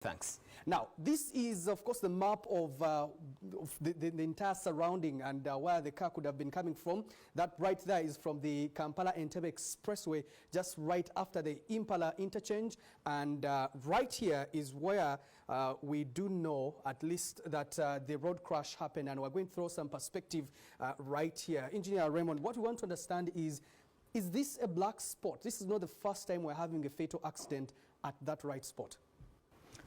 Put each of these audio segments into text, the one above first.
Thanks. Now, this is, of course, the map of the entire surrounding and where the car could have been coming from. That right there is from the Kampala-Entebbe Expressway, just right after the Impala interchange. And right here is where we do know, at least, that the road crash happened. And we're going to throw some perspective right here. Engineer Raymond, what we want to understand is this a black spot? This is not the first time we're having a fatal accident at that right spot.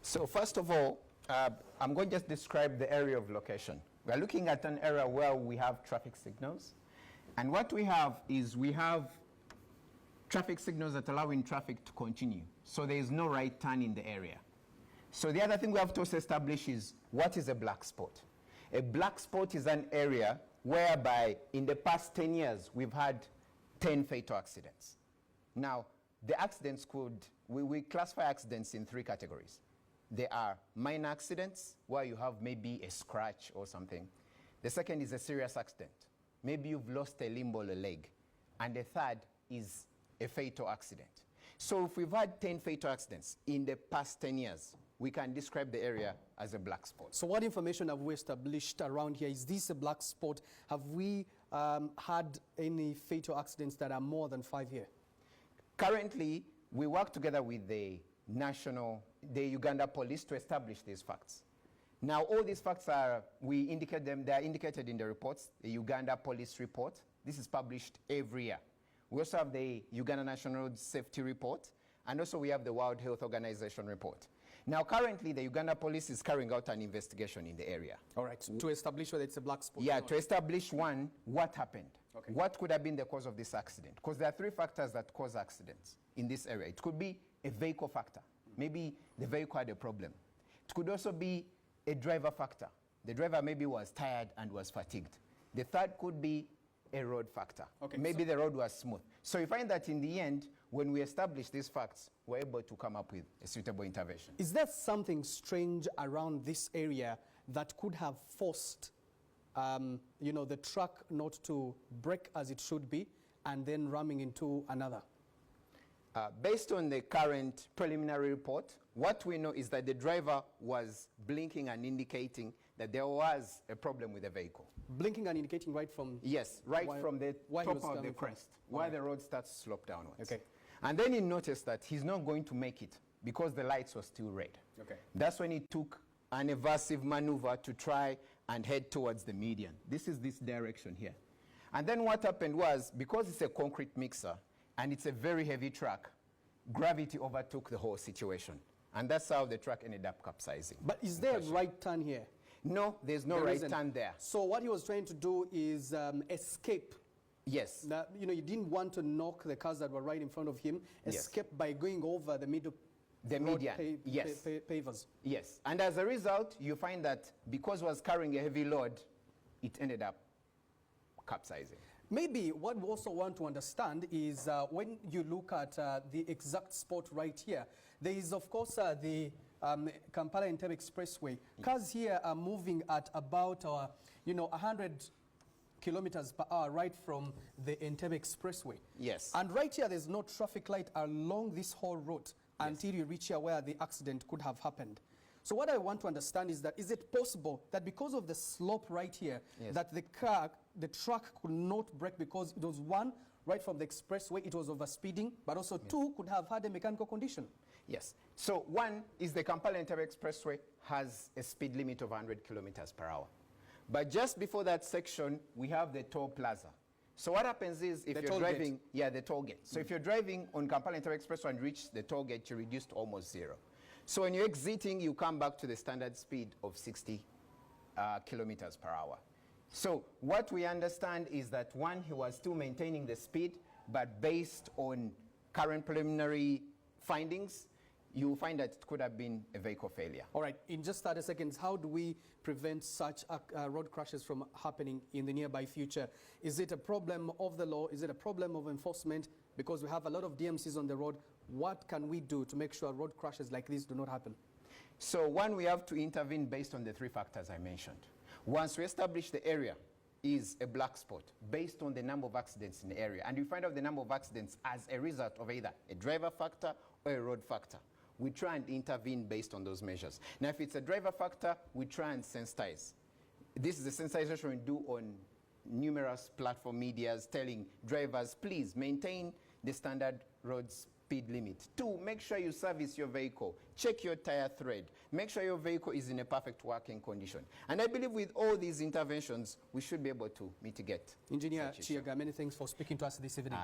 So first of all, I'm going to just describe the area of location. We're looking at an area where we have traffic signals. And what we have is we have traffic signals that allowing traffic to continue. So there is no right turn in the area. So the other thing we have to also establish is what is a black spot? A black spot is an area whereby in the past 10 years, we've had 10 fatal accidents. Now, the accidents we classify accidents in 3 categories. There are minor accidents where you have maybe a scratch or something. The second is a serious accident. Maybe you've lost a limb or a leg. And the third is a fatal accident. So if we've had 10 fatal accidents in the past 10 years, we can describe the area as a black spot. So what information have we established around here? Is this a black spot? Have we had any fatal accidents that are more than 5 here? Currently, we work together with the Uganda police to establish these facts. Now, all these facts we indicate them, they are indicated in the reports, the Uganda police report. This is published every year. We also have the Uganda National Road Safety Report, and also we have the World Health Organization report. Now, currently, the Uganda police is carrying out an investigation in the area. All right, to establish whether it's a black spot. Yeah, to establish, one, what happened. Okay. What could have been the cause of this accident? Because there are 3 factors that cause accidents in this area. It could be a vehicle factor. Maybe the vehicle had a problem. It could also be a driver factor. The driver maybe was tired and was fatigued. The third could be a road factor. Okay, maybe the road was smooth. So you find that in the end, when we establish these facts, we're able to come up with a suitable intervention. Is there something strange around this area that could have forced the truck not to brake as it should be and then ramming into another? Based on the current preliminary report, what we know is that the driver was blinking and indicating that there was a problem with the vehicle. Blinking and indicating right from... Yes, right from the top of the crest, where the road starts to slope downwards. Okay. And then he noticed that he's not going to make it because the lights were still red. Okay. That's when he took an evasive maneuver to try and head towards the median. This is this direction here. And then what happened was, because it's a concrete mixer, and it's a very heavy truck, gravity overtook the whole situation. And that's how the truck ended up capsizing. But is there a right turn here? No, there's no right turn there. So what he was trying to do is escape. Yes. Now, you didn't want to knock the cars that were right in front of him. Escape by going over the median. Yes. Pavers. Yes. And as a result, you find that because it was carrying a heavy load, it ended up capsizing. Maybe what we also want to understand is when you look at the exact spot right here, there is, of course, the Kampala-Entebbe Expressway. Cars here are moving at about, 100 kilometers per hour right from the Entebbe Expressway. Yes. And right here, there's no traffic light along this whole route until you reach here where the accident could have happened. So what I want to understand is that, is it possible that because of the slope right here, that the truck could not brake because it was, one, right from the expressway, it was overspeeding, but also two, could have had a mechanical condition? Yes. So one is the Kampala-Entebbe Expressway has a speed limit of 100 kilometers per hour. But just before that section, we have the toll plaza. So what happens is if you're driving, the toll gate. So if you're driving on Kampala-Entebbe Expressway and reach the toll gate, you reduce to almost 0. So when you're exiting, you come back to the standard speed of 60 kilometers per hour. So what we understand is that, one, he was still maintaining the speed, but based on current preliminary findings, you will find that it could have been a vehicle failure. All right, in just 30 seconds, how do we prevent such road crashes from happening in the nearby future? Is it a problem of the law? Is it a problem of enforcement? Because we have a lot of DMCs on the road. What can we do to make sure road crashes like this do not happen? So one, we have to intervene based on the 3 factors I mentioned. Once we establish the area is a black spot based on the number of accidents in the area, and we find out the number of accidents as a result of either a driver factor or a road factor, we try and intervene based on those measures. Now, if it's a driver factor, we try and sensitize. This is the sensitization we do on numerous platform medias, telling drivers, please maintain the standard road speed limit. 2, make sure you service your vehicle. Check your tire tread. Make sure your vehicle is in a perfect working condition. And I believe with all these interventions, we should be able to mitigate. Engineer such issue. Chiaga, many thanks for speaking to us this evening.